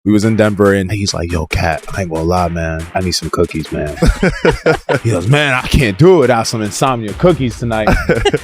We was in Denver, and he's like, yo, Cat, I ain't gonna lie, man. I need some cookies, man. He goes, man, I can't do it without some insomnia cookies tonight.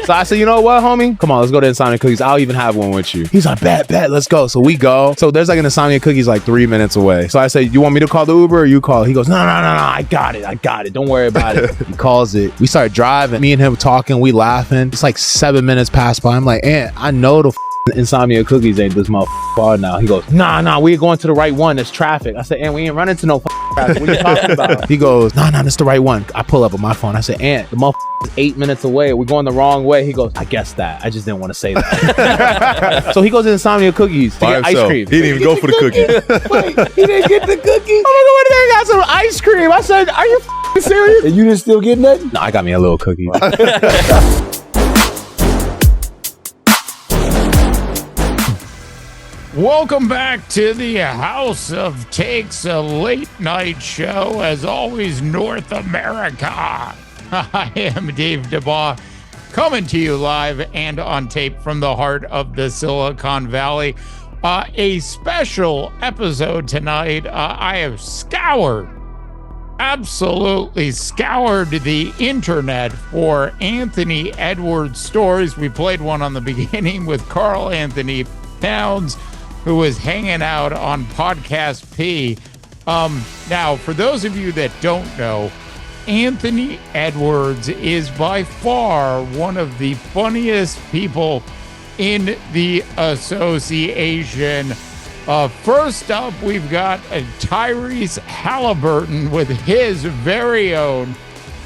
So I said, you know what, homie? Come on, let's go to insomnia cookies. I'll even have one with you. He's like, bet, let's go. So we go. So there's like an insomnia cookies like 3 minutes away. So I say, you want me to call the Uber or you call? He goes, no, I got it. Don't worry about it. He calls it. We start driving. Me and him talking, we laughing. It's like 7 minutes pass by. I'm like, Aunt, I know the insomnia cookies ain't this motherfucker far now. He goes, nah, we're going to the right one. There's traffic. I said, Aunt, we ain't running to no traffic. What are you talking about? He goes, nah, that's the right one. I pull up on my phone. I said, Aunt, the motherfucker is 8 minutes away. We're going the wrong way. He goes, I guess that. I just didn't want to say that. So he goes to insomnia cookies to get ice cream. He didn't even go for the cookie. Wait, he didn't get the cookie? Oh my God, they got some ice cream. I said, are you serious? And you didn't still get nothing? No, I got me a little cookie. Welcome back to the House of Takes, a late night show, as always, North America. I am Dave DeBaugh, coming to you live and on tape from the heart of the Silicon Valley. A special episode tonight. I have absolutely scoured the internet for Anthony Edwards stories. We played one on the beginning with Carl Anthony Towns, who was hanging out on Podcast P. Now, for those of you that don't know, Anthony Edwards is by far one of the funniest people in the association. First up, we've got Tyrese Halliburton with his very own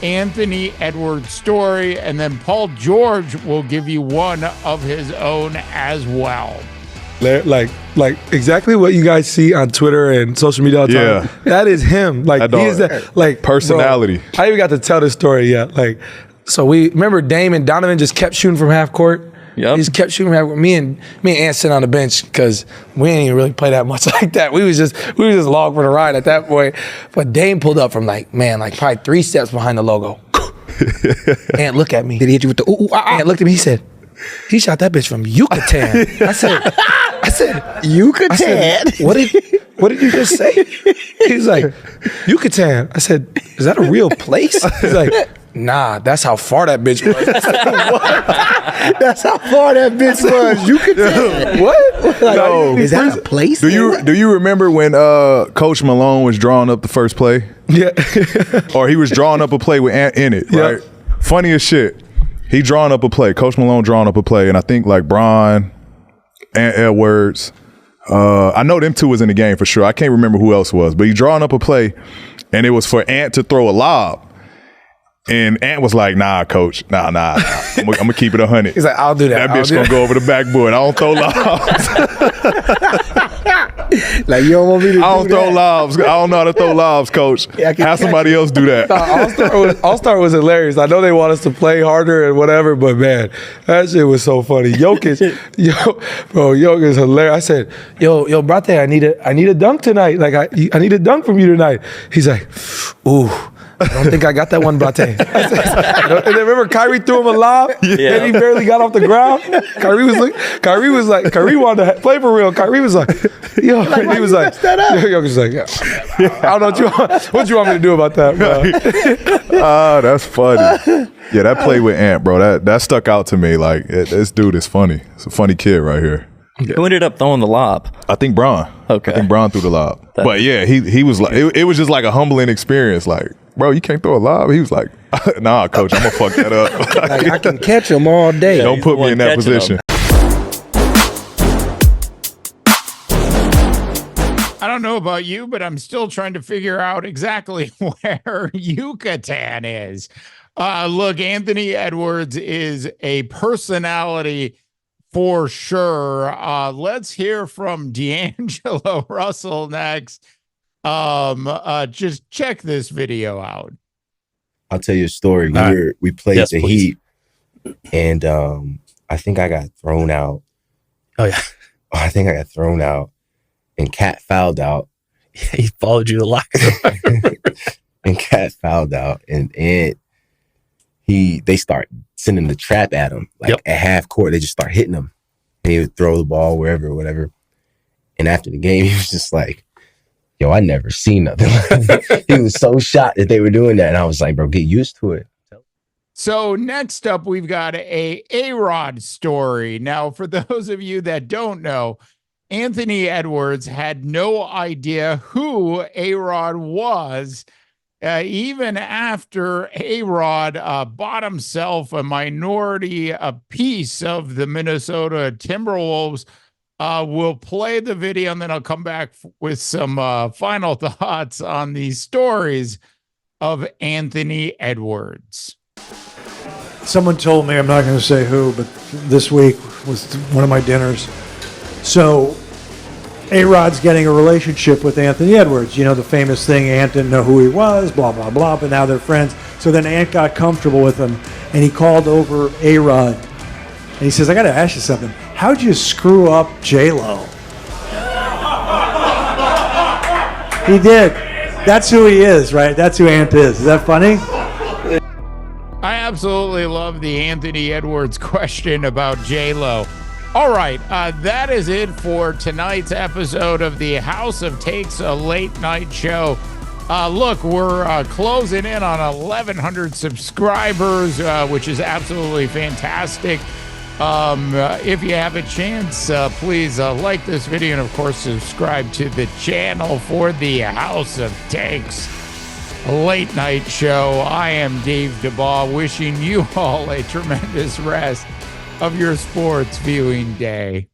Anthony Edwards story, and then Paul George will give you one of his own as well. Like exactly what you guys see on Twitter and social media all the time. That is him. Like, he is that, like, personality. Bro, I even got to tell this story yet. Like, so we remember Dame and Donovan just kept shooting from half court. Yep. He just kept shooting from half court. Me and Ant sitting on the bench because we ain't even really play that much like that. We was just along for the ride at that point. But Dame pulled up from probably 3 steps behind the logo. Ant, look at me. Did he hit you with the ooh? Ant looked at me. He said, he shot that bitch from Yucatan. I said, Yucatan? I said, what did you just say? He's like, Yucatan. I said, is that a real place? He's like, nah, that's how far that bitch was. I said, what? That's how far that bitch was. Yucatan. What? Like, No. Is that a place? Do you remember when Coach Malone was drawing up the first play? Yeah. Or he was drawing up a play with Ant in it, right? Funny as shit. He drawing up a play. Coach Malone drawing up a play, and I think like Bron, Ant Edwards. I know them two was in the game for sure. I can't remember who else was, but he drawing up a play, and it was for Ant to throw a lob. And Ant was like, nah, coach, nah. I'm gonna keep it 100. He's like, I'll do that. That bitch gonna go over the backboard. I don't throw lobs. Like, you don't want me to I don't throw lobs. I don't know how to throw lobs, coach. Yeah, have somebody else do that. All-Star was hilarious. I know they want us to play harder and whatever, but man, that shit was so funny. Jokic is hilarious. I said, yo, brate, I need a dunk tonight. Like, I need a dunk from you tonight. He's like, ooh, I don't think I got that one, brate. And then remember Kyrie threw him a lob, and he barely got off the ground. Kyrie wanted to play for real. Kyrie was like, yo, like, he was like, Jokic was like, I don't know what you want me to do about that, bro. That's funny. Yeah, that play with Ant, bro, that stuck out to me. Like, this dude is funny. It's a funny kid right here. Who ended up throwing the lob? I think Bron. Okay. I think Bron threw the lob. But yeah, he was like, it was just like a humbling experience. Like, bro, you can't throw a lob. He was like, nah, coach, I'm gonna fuck that up. Like, I can catch him all day. Don't put me in that position. I don't know about you, but I'm still trying to figure out exactly where Yucatan is. Look, Anthony Edwards is a personality for sure. Let's hear from D'Angelo Russell next. Just check this video out. I'll tell you a story. We played the Heat, and I think I got thrown out. Oh yeah, I think I got thrown out, and Cat fouled out. He followed you to locker. And Cat fouled out, and they start sending the trap at him. Like at half court, they just start hitting him. And he would throw the ball wherever, whatever. And after the game, he was just like, yo, I never seen nothing. He was so shocked that they were doing that. And I was like, bro, get used to it. So next up, we've got A-Rod story. Now, for those of you that don't know, Anthony Edwards had no idea who A-Rod was, even after A-Rod bought himself a minority piece of the Minnesota Timberwolves. We'll play the video, and then I'll come back with some final thoughts on these stories of Anthony Edwards. Someone told me, I'm not going to say who, but this week was one of my dinners. So A-Rod's getting a relationship with Anthony Edwards. You know, the famous thing, Ant didn't know who he was, blah, blah, blah, but now they're friends. So then Ant got comfortable with him, and he called over A-Rod. And he says, I got to ask you something. How'd you screw up J-Lo? He did. That's who he is, right? That's who Ant is. Is that funny? I absolutely love the Anthony Edwards question about J-Lo. All right, that is it for tonight's episode of the House of Takes, a late night show. Look, we're closing in on 1,100 subscribers, which is absolutely fantastic. If you have a chance, please like this video and, of course, subscribe to the channel for the House of Takes, a late night show. I am Dave DeBaugh, wishing you all a tremendous rest of your sports viewing day.